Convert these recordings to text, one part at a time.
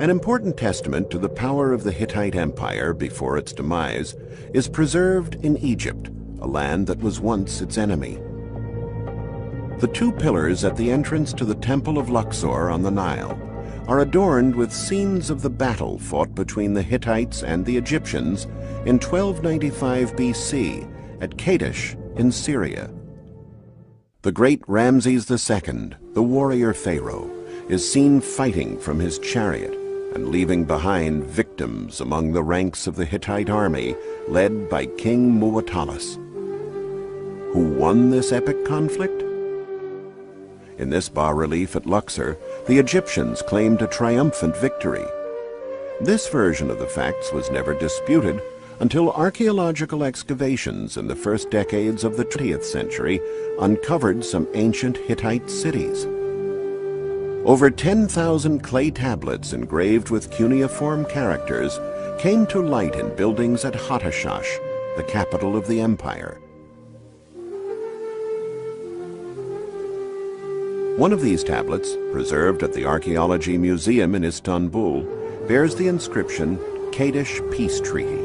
An important testament to the power of the Hittite Empire before its demise is preserved in Egypt, a land that was once its enemy. The two pillars at the entrance to the Temple of Luxor on the Nile are adorned with scenes of the battle fought between the Hittites and the Egyptians in 1295 BC at Kadesh in Syria. The great Ramses II, the warrior pharaoh, is seen fighting from his chariot and leaving behind victims among the ranks of the Hittite army led by King Muwatallis. Who won this epic conflict? In this bas-relief at Luxor, the Egyptians claimed a triumphant victory. This version of the facts was never disputed until archaeological excavations in the first decades of the 20th century uncovered some ancient Hittite cities. Over 10,000 clay tablets engraved with cuneiform characters came to light in buildings at Hattashsh, the capital of the empire. One of these tablets, preserved at the Archaeology Museum in Istanbul, bears the inscription Kadesh Peace Treaty.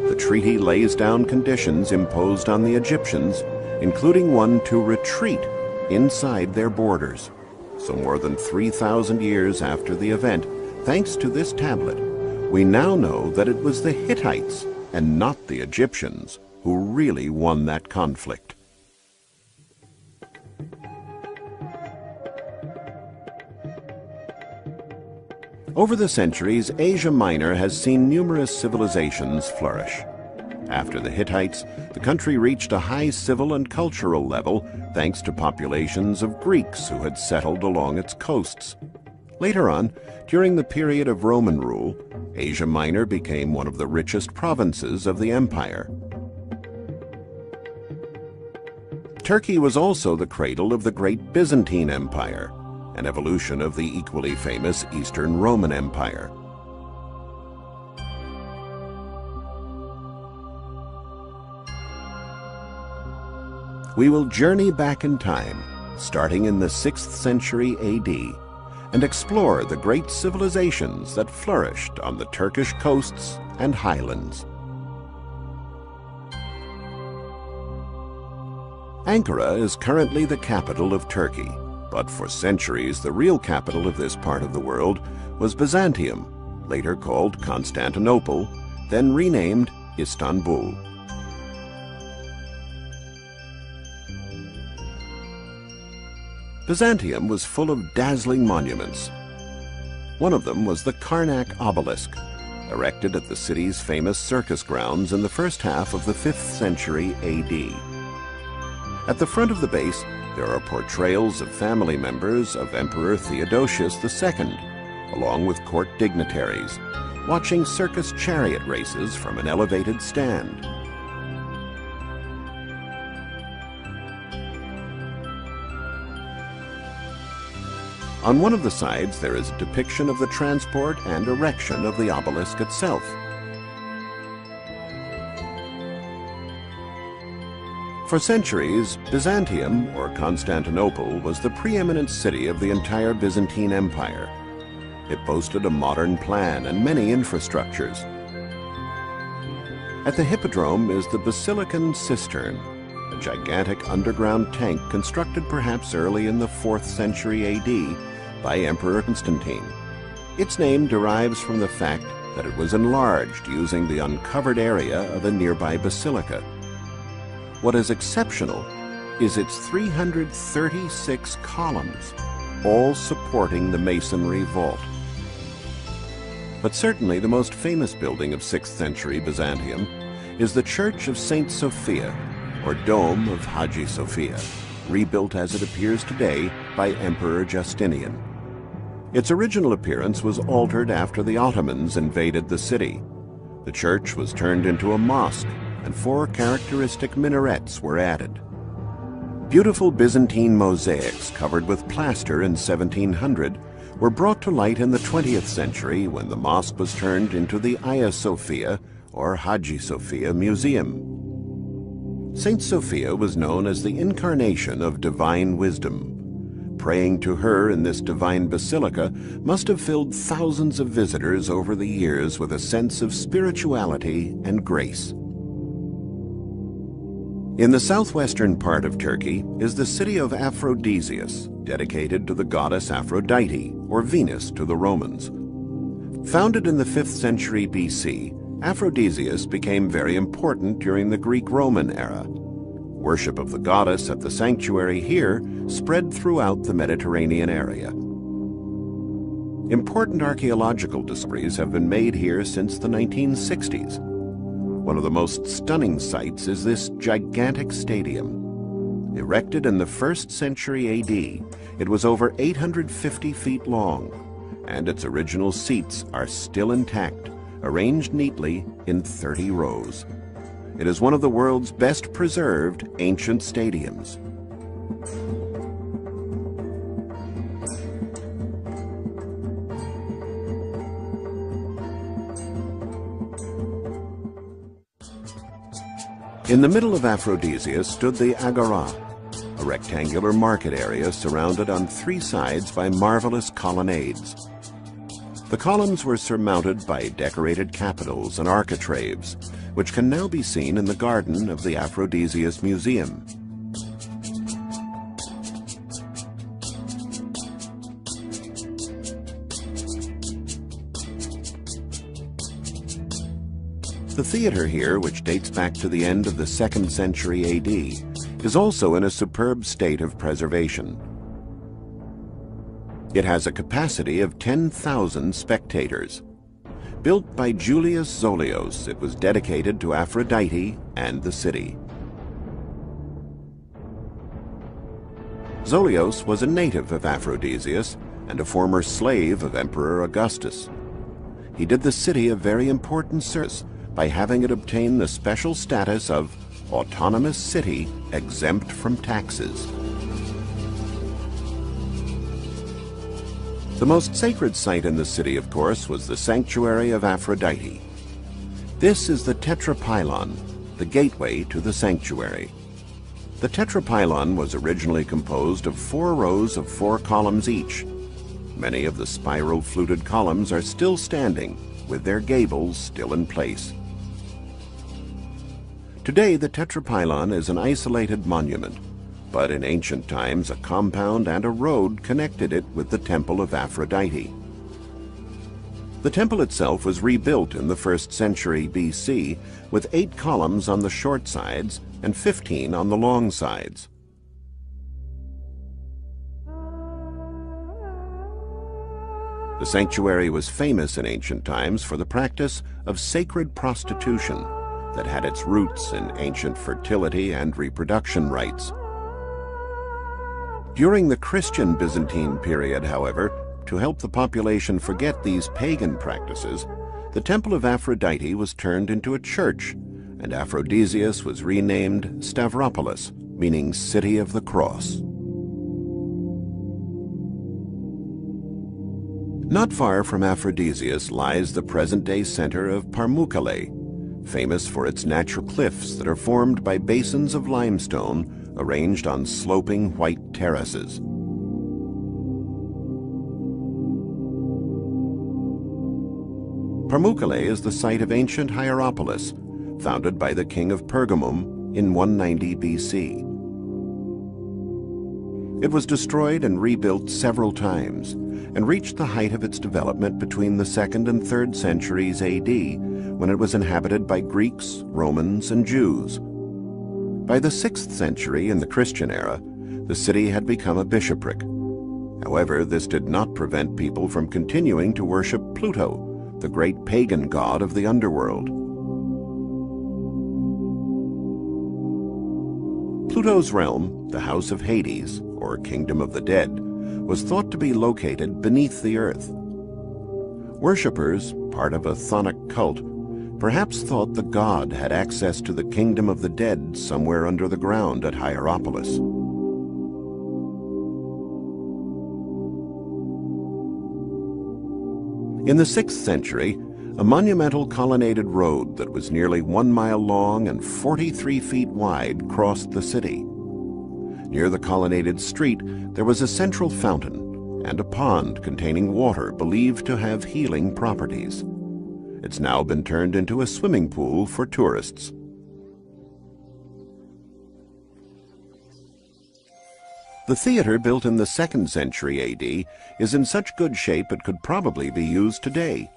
The treaty lays down conditions imposed on the Egyptians, including one to retreat inside their borders. So more than 3,000 years after the event, thanks to this tablet, we now know that it was the Hittites and not the Egyptians who really won that conflict. Over the centuries, Asia Minor has seen numerous civilizations flourish. After the Hittites, the country reached a high civil and cultural level thanks to populations of Greeks who had settled along its coasts. Later on, during the period of Roman rule, Asia Minor became one of the richest provinces of the empire. Turkey was also the cradle of the great Byzantine Empire, an evolution of the equally famous Eastern Roman Empire. We will journey back in time, starting in the 6th century AD, and explore the great civilizations that flourished on the Turkish coasts and highlands. Ankara is currently the capital of Turkey, but for centuries the real capital of this part of the world was Byzantium, later called Constantinople, then renamed Istanbul. Byzantium was full of dazzling monuments. One of them was the Karnak obelisk, erected at the city's famous circus grounds in the first half of the 5th century AD. At the front of the base, there are portrayals of family members of Emperor Theodosius II, along with court dignitaries, watching circus chariot races from an elevated stand. On one of the sides, there is a depiction of the transport and erection of the obelisk itself. For centuries, Byzantium, or Constantinople, was the preeminent city of the entire Byzantine Empire. It boasted a modern plan and many infrastructures. At the Hippodrome is the Basilican Cistern, a gigantic underground tank constructed perhaps early in the 4th century AD by Emperor Constantine. Its name derives from the fact that it was enlarged using the uncovered area of a nearby basilica. What is exceptional is its 336 columns, all supporting the masonry vault. But certainly the most famous building of 6th century Byzantium is the Church of Saint Sophia, or Dome of Hagia Sophia, rebuilt as it appears today by Emperor Justinian. Its original appearance was altered after the Ottomans invaded the city. The church was turned into a mosque, and 4 characteristic minarets were added. Beautiful Byzantine mosaics covered with plaster in 1700 were brought to light in the 20th century when the mosque was turned into the Hagia Sophia, or Hagia Sophia Museum. Saint Sophia was known as the incarnation of divine wisdom. praying to her in this divine basilica must have filled thousands of visitors over the years with a sense of spirituality and grace. In the southwestern part of Turkey is the city of Aphrodisias, dedicated to the goddess Aphrodite, or Venus to the Romans. Founded in the 5th century BC, Aphrodisias became very important during the Greek-Roman era. Worship of the goddess at the sanctuary here spread throughout the Mediterranean area. Important archaeological discoveries have been made here since the 1960s. One of the most stunning sights is this gigantic stadium. Erected in the 1st century AD, it was over 850 feet long, and its original seats are still intact, arranged neatly in 30 rows. It is one of the world's best preserved ancient stadiums. In the middle of Aphrodisias stood the Agora, a rectangular market area surrounded on 3 sides by marvelous colonnades. The columns were surmounted by decorated capitals and architraves, which can now be seen in the garden of the Aphrodisias Museum. The theater here, which dates back to the end of the 2nd century AD, is also in a superb state of preservation. It has a capacity of 10,000 spectators. Built by Julius Zolios, it was dedicated to Aphrodite and the city. Zolios was a native of Aphrodisias and a former slave of Emperor Augustus. He did the city a very important service by having it obtain the special status of autonomous city exempt from taxes. The most sacred site in the city, of course, was the sanctuary of Aphrodite. This is the tetrapylon, the gateway to the sanctuary. The tetrapylon was originally composed of 4 rows of 4 columns each. Many of the spiral-fluted columns are still standing, with their gables still in place. Today, the tetrapylon is an isolated monument, but in ancient times a compound and a road connected it with the temple of Aphrodite. The temple itself was rebuilt in the 1st century BC with 8 columns on the short sides and 15 on the long sides. The sanctuary was famous in ancient times for the practice of sacred prostitution that had its roots in ancient fertility and reproduction rites. During the Christian Byzantine period, however, to help the population forget these pagan practices, the Temple of Aphrodite was turned into a church, and Aphrodisias was renamed Stavropolis, meaning City of the Cross. Not far from Aphrodisias lies the present-day center of Pamukkale, famous for its natural cliffs that are formed by basins of limestone arranged on sloping white terraces. Pamukkale is the site of ancient Hierapolis, founded by the king of Pergamum in 190 BC. It was destroyed and rebuilt several times, and reached the height of its development between the 2nd and 3rd centuries AD, when it was inhabited by Greeks, Romans, and Jews. By the 6th century, in the Christian era, the city had become a bishopric. However, this did not prevent people from continuing to worship Pluto, the great pagan god of the underworld. Pluto's realm, the House of Hades, or Kingdom of the Dead, was thought to be located beneath the earth. Worshippers, part of a chthonic cult, perhaps thought the god had access to the Kingdom of the Dead somewhere under the ground at Hierapolis. In the 6th century, a monumental colonnaded road that was nearly 1 mile long and 43 feet wide crossed the city. Near the colonnaded street, there was a central fountain and a pond containing water believed to have healing properties. It's now been turned into a swimming pool for tourists. The theater, built in the 2nd century AD, is in such good shape it could probably be used today.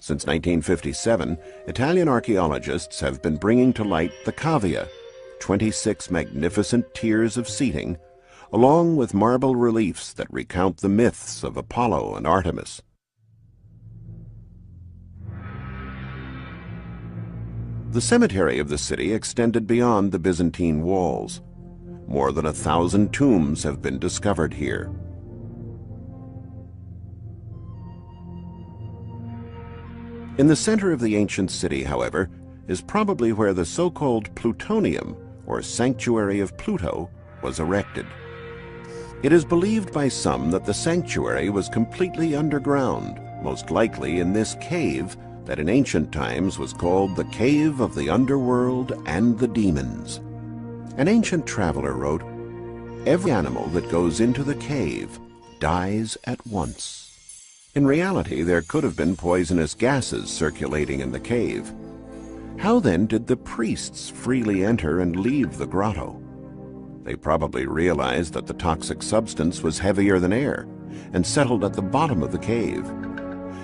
Since 1957, Italian archaeologists have been bringing to light the cavea, 26 magnificent tiers of seating, along with marble reliefs that recount the myths of Apollo and Artemis. The cemetery of the city extended beyond the Byzantine walls. More than 1,000 tombs have been discovered here. In the center of the ancient city, however, is probably where the so-called Plutonium, or Sanctuary of Pluto, was erected. It is believed by some that the sanctuary was completely underground, most likely in this cave that in ancient times was called the Cave of the Underworld and the Demons. An ancient traveler wrote, "Every animal that goes into the cave dies at once." In reality, there could have been poisonous gases circulating in the cave. How then did the priests freely enter and leave the grotto? They probably realized that the toxic substance was heavier than air and settled at the bottom of the cave.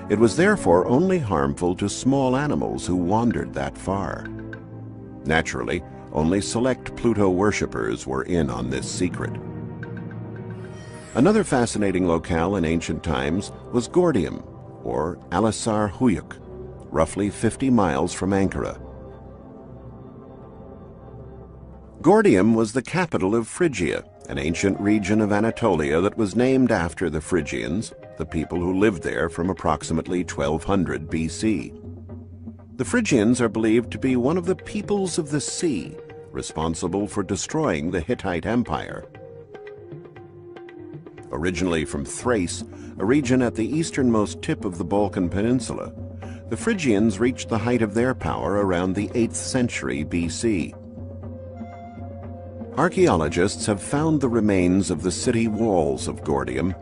It was therefore only harmful to small animals who wandered that far. Naturally, only select Pluto worshippers were in on this secret. Another fascinating locale in ancient times was Gordium, or Alisar Huyuk, roughly 50 miles from Ankara. Gordium was the capital of Phrygia, an ancient region of Anatolia that was named after the Phrygians, the people who lived there from approximately 1200 BC. The Phrygians are believed to be one of the peoples of the sea, responsible for destroying the Hittite Empire. Originally from Thrace, a region at the easternmost tip of the Balkan Peninsula, the Phrygians reached the height of their power around the 8th century BC. Archaeologists have found the remains of the city walls of Gordium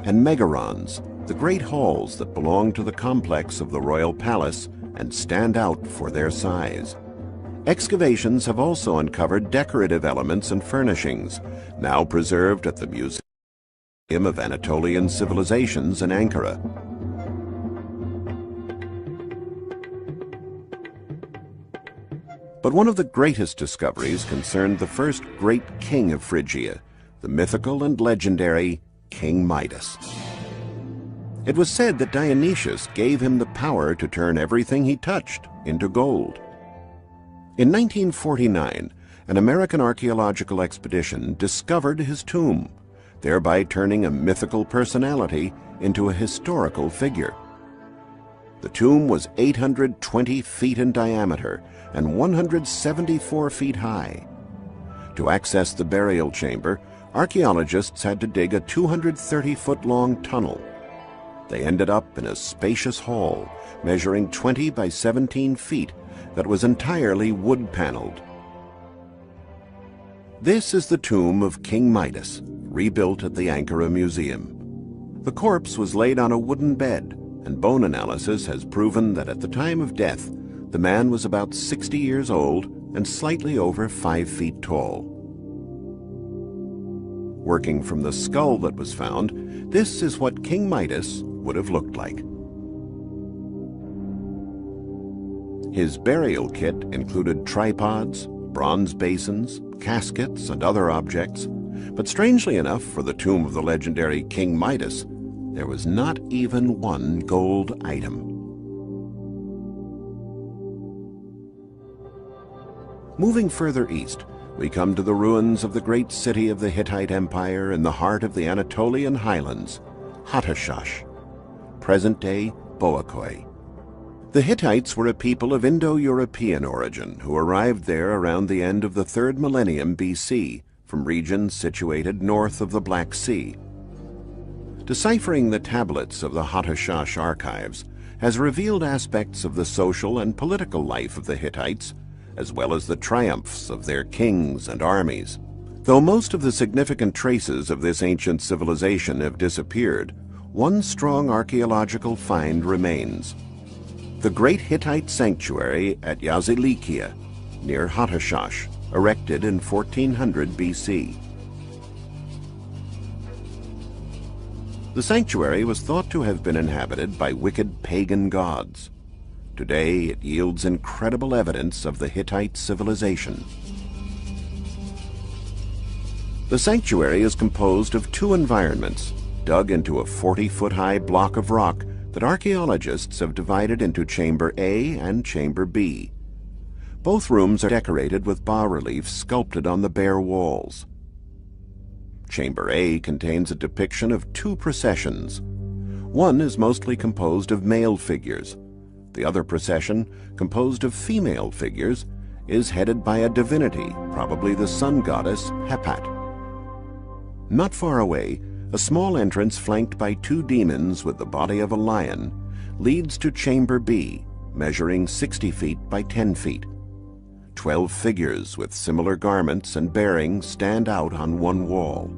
and megarons, the great halls that belong to the complex of the royal palace and stand out for their size. Excavations have also uncovered decorative elements and furnishings, now preserved at the Museum of Anatolian Civilizations in Ankara. But one of the greatest discoveries concerned the first great king of Phrygia, the mythical and legendary King Midas. It was said that Dionysius gave him the power to turn everything he touched into gold. In 1949, an American archaeological expedition discovered his tomb, thereby turning a mythical personality into a historical figure. The tomb was 820 feet in diameter and 174 feet high. To access the burial chamber, archaeologists had to dig a 230-foot-long tunnel. They ended up in a spacious hall measuring 20 by 17 feet that was entirely wood-paneled. This is the tomb of King Midas, rebuilt at the Ankara Museum. The corpse was laid on a wooden bed, and bone analysis has proven that at the time of death, the man was about 60 years old and slightly over 5 feet tall. Working from the skull that was found, this is what King Midas would have looked like. His burial kit included tripods, bronze basins, caskets, and other objects, but strangely enough, for the tomb of the legendary King Midas, there was not even one gold item. Moving further east, we come to the ruins of the great city of the Hittite Empire in the heart of the Anatolian highlands, Hattashsh, present-day Boakoi. The Hittites were a people of Indo-European origin who arrived there around the end of the 3rd millennium BC from regions situated north of the Black Sea. Deciphering the tablets of the Hattashsh archives has revealed aspects of the social and political life of the Hittites, as well as the triumphs of their kings and armies, Though most of the significant traces of this ancient civilization have disappeared, one strong archaeological find remains. The great Hittite sanctuary at Yazilikia, near Hattashsh, erected in 1400 BC. The sanctuary was thought to have been inhabited by wicked pagan gods. Today, it yields incredible evidence of the Hittite civilization. The sanctuary is composed of two environments, dug into a 40-foot-high block of rock that archaeologists have divided into Chamber A and Chamber B. Both rooms are decorated with bas-reliefs sculpted on the bare walls. Chamber A contains a depiction of two processions. One is mostly composed of male figures. The other procession, composed of female figures, is headed by a divinity, probably the sun goddess Hepat. Not far away, a small entrance flanked by two demons with the body of a lion leads to Chamber B, measuring 60 feet by 10 feet. 12 figures with similar garments and bearings stand out on one wall.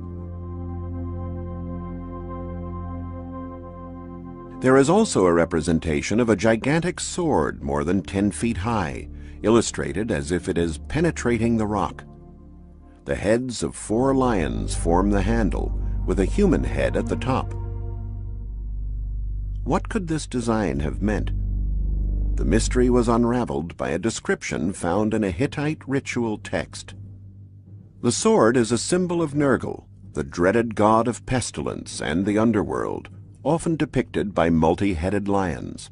There is also a representation of a gigantic sword more than 10 feet high, illustrated as if it is penetrating the rock. The heads of 4 lions form the handle, with a human head at the top. What could this design have meant? The mystery was unraveled by a description found in a Hittite ritual text. The sword is a symbol of Nergal, the dreaded god of pestilence and the underworld, often depicted by multi-headed lions.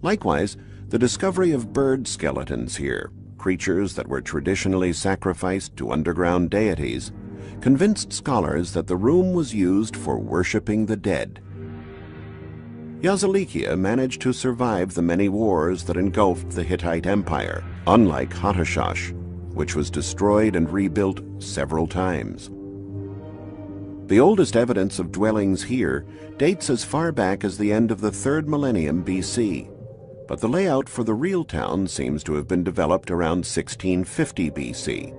Likewise, the discovery of bird skeletons here, creatures that were traditionally sacrificed to underground deities, convinced scholars that the room was used for worshipping the dead. Yazilikia managed to survive the many wars that engulfed the Hittite Empire, unlike Hattashsh, which was destroyed and rebuilt several times. The oldest evidence of dwellings here dates as far back as the end of the 3rd millennium BC, but the layout for the real town seems to have been developed around 1650 BC.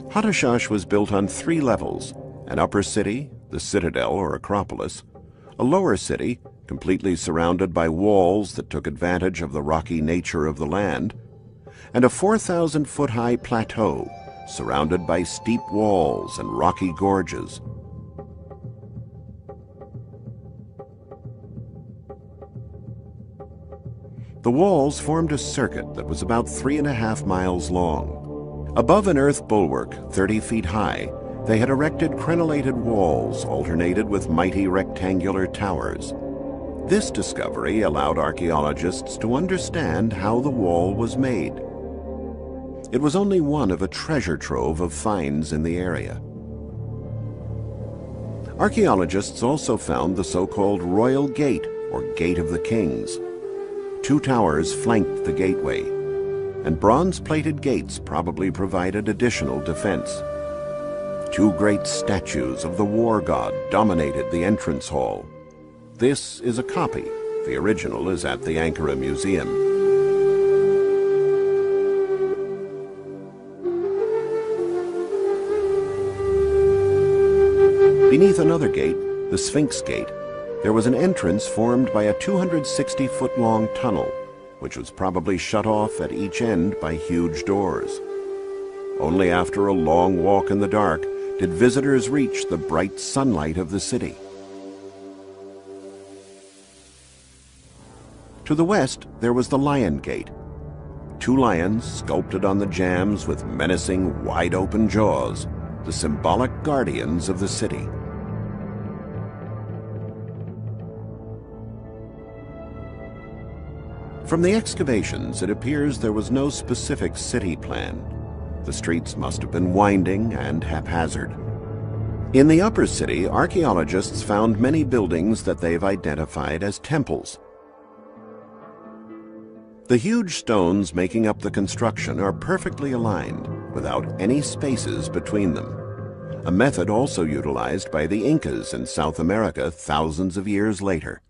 Hattashsh was built on 3 levels: an upper city, the citadel or acropolis, a lower city, completely surrounded by walls that took advantage of the rocky nature of the land, and a 4,000-foot-high plateau, surrounded by steep walls and rocky gorges. The walls formed a circuit that was about 3.5 miles long. Above an earth bulwark 30 feet high, they had erected crenellated walls alternated with mighty rectangular towers. This discovery allowed archaeologists to understand how the wall was made. It was only one of a treasure trove of finds in the area. Archaeologists also found the so-called Royal Gate, or Gate of the Kings. 2 towers flanked the gateway, and bronze-plated gates probably provided additional defense. 2 great statues of the war god dominated the entrance hall. This is a copy. The original is at the Ankara Museum. Beneath another gate, the Sphinx Gate, there was an entrance formed by a 260-foot-long tunnel, which was probably shut off at each end by huge doors. Only after a long walk in the dark did visitors reach the bright sunlight of the city. To the west, there was the Lion Gate. 2 lions sculpted on the jambs with menacing, wide-open jaws, the symbolic guardians of the city. From the excavations, it appears there was no specific city plan. The streets must have been winding and haphazard. In the upper city, archaeologists found many buildings that they've identified as temples. The huge stones making up the construction are perfectly aligned, without any spaces between them, a method also utilized by the Incas in South America thousands of years later.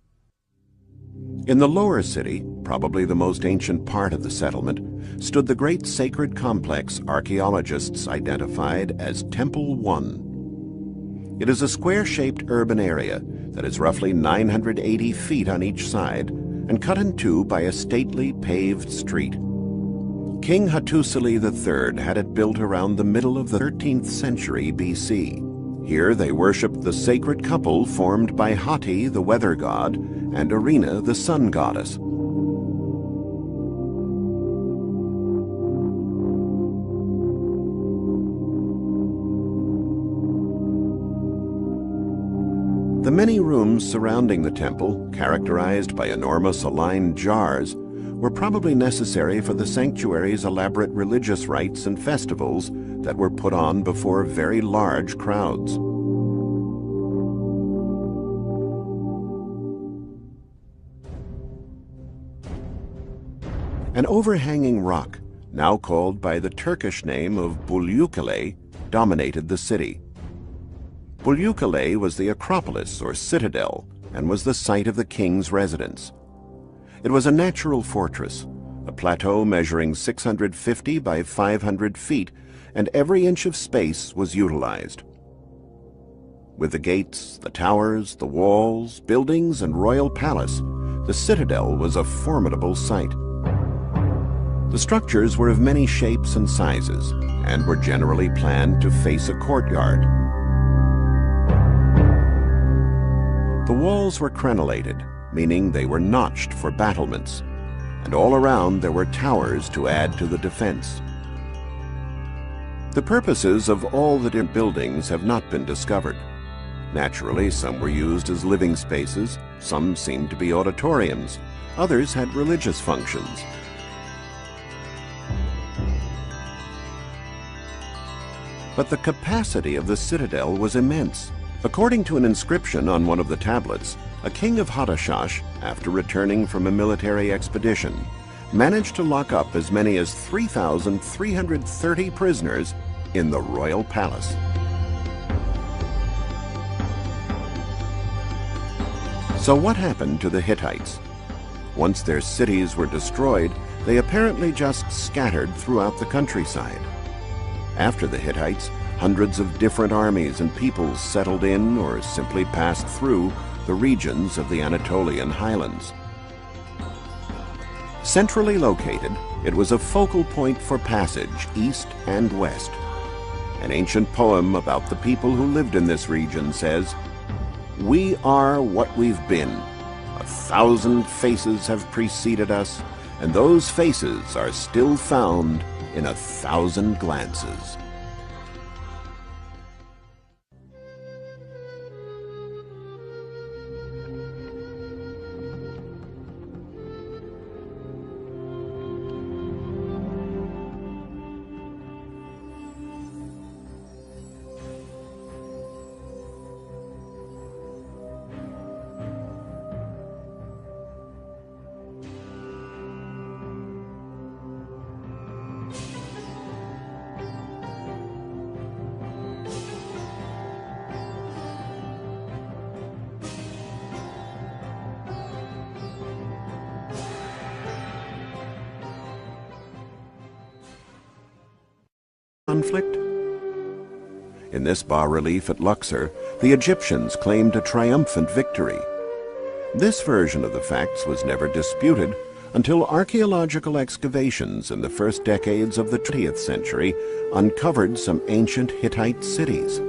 In the lower city, probably the most ancient part of the settlement, stood the great sacred complex archaeologists identified as Temple 1. It is a square-shaped urban area that is roughly 980 feet on each side and cut in two by a stately paved street. King Hattusili III had it built around the middle of the 13th century BC. Here they worshipped the sacred couple formed by Hati, the weather god, and Arena, the sun goddess. The many rooms surrounding the temple, characterized by enormous aligned jars, were probably necessary for the sanctuary's elaborate religious rites and festivals that were put on before very large crowds. An overhanging rock, now called by the Turkish name of Bulyukale, dominated the city. Bulyukale was the Acropolis or citadel and was the site of the king's residence. It was a natural fortress, a plateau measuring 650 by 500 feet, and every inch of space was utilized. With the gates, the towers, the walls, buildings, and royal palace, the citadel was a formidable sight. The structures were of many shapes and sizes, and were generally planned to face a courtyard. The walls were crenellated, meaning they were notched for battlements, and all around there were towers to add to the defense. The purposes of all the different buildings have not been discovered. Naturally, some were used as living spaces, some seemed to be auditoriums, others had religious functions. But the capacity of the citadel was immense. According to an inscription on one of the tablets, a king of Hattashsh, after returning from a military expedition, managed to lock up as many as 3,330 prisoners in the royal palace. So what happened to the Hittites? Once their cities were destroyed, they apparently just scattered throughout the countryside. After the Hittites, hundreds of different armies and peoples settled in or simply passed through the regions of the Anatolian highlands. Centrally located, it was a focal point for passage east and west. An ancient poem about the people who lived in this region says, "We are what we've been. 1,000 faces have preceded us, and those faces are still found in 1,000 glances." Conflict? In this bas-relief at Luxor, the Egyptians claimed a triumphant victory. This version of the facts was never disputed until archaeological excavations in the first decades of the 20th century uncovered some ancient Hittite cities.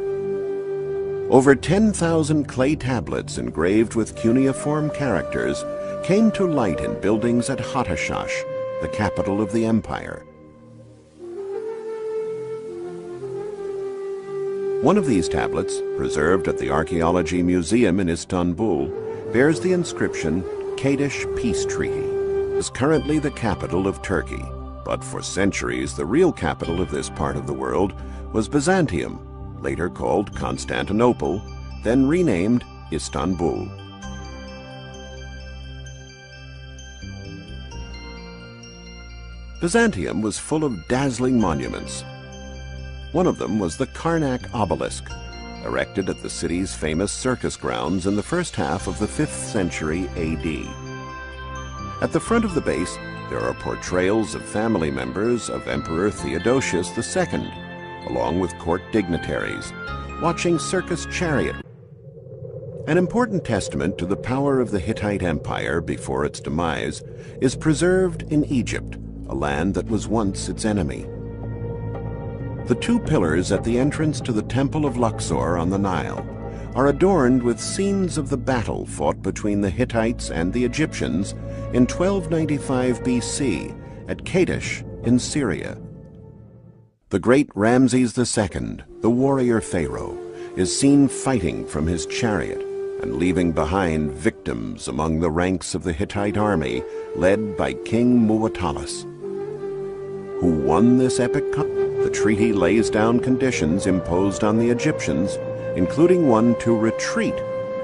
Over 10,000 clay tablets engraved with cuneiform characters came to light in buildings at Hattashsh, the capital of the empire. One of these tablets, preserved at the Archaeology Museum in Istanbul, bears the inscription, "Kadesh Peace Treaty." It is currently the capital of Turkey, but for centuries the real capital of this part of the world was Byzantium, later called Constantinople, then renamed Istanbul. Byzantium was full of dazzling monuments. One of them was the Karnak obelisk, erected at the city's famous circus grounds in the first half of the 5th century AD. At the front of the base, there are portrayals of family members of Emperor Theodosius II, along with court dignitaries, watching circus chariot. An important testament to the power of the Hittite Empire before its demise is preserved in Egypt, a land that was once its enemy. The two pillars at the entrance to the Temple of Luxor on the Nile are adorned with scenes of the battle fought between the Hittites and the Egyptians in 1295 BC at Kadesh in Syria. The great Ramses II, the warrior pharaoh, is seen fighting from his chariot and leaving behind victims among the ranks of the Hittite army led by King Muwatallis. Who won this epic conflict? The treaty lays down conditions imposed on the Egyptians, including one to retreat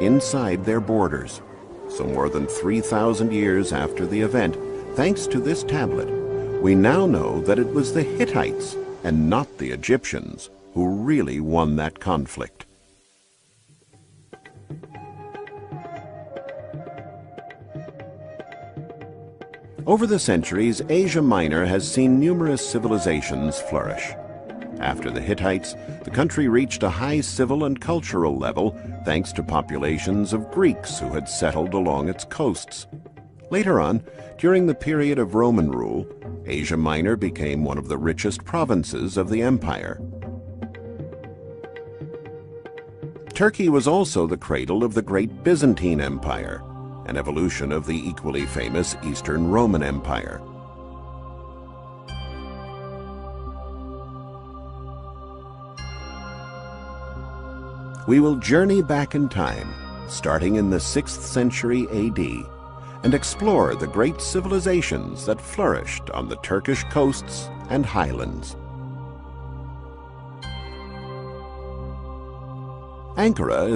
inside their borders. So more than 3,000 years after the event, thanks to this tablet, we now know that it was the Hittites and not the Egyptians who really won that conflict. Over the centuries, Asia Minor has seen numerous civilizations flourish. After the Hittites, the country reached a high civil and cultural level thanks to populations of Greeks who had settled along its coasts. Later on, during the period of Roman rule, Asia Minor became one of the richest provinces of the empire. Turkey was also the cradle of the great Byzantine Empire, an evolution of the equally famous Eastern Roman Empire. We will journey back in time, starting in the 6th century AD, and explore the great civilizations that flourished on the Turkish coasts and highlands. Ankara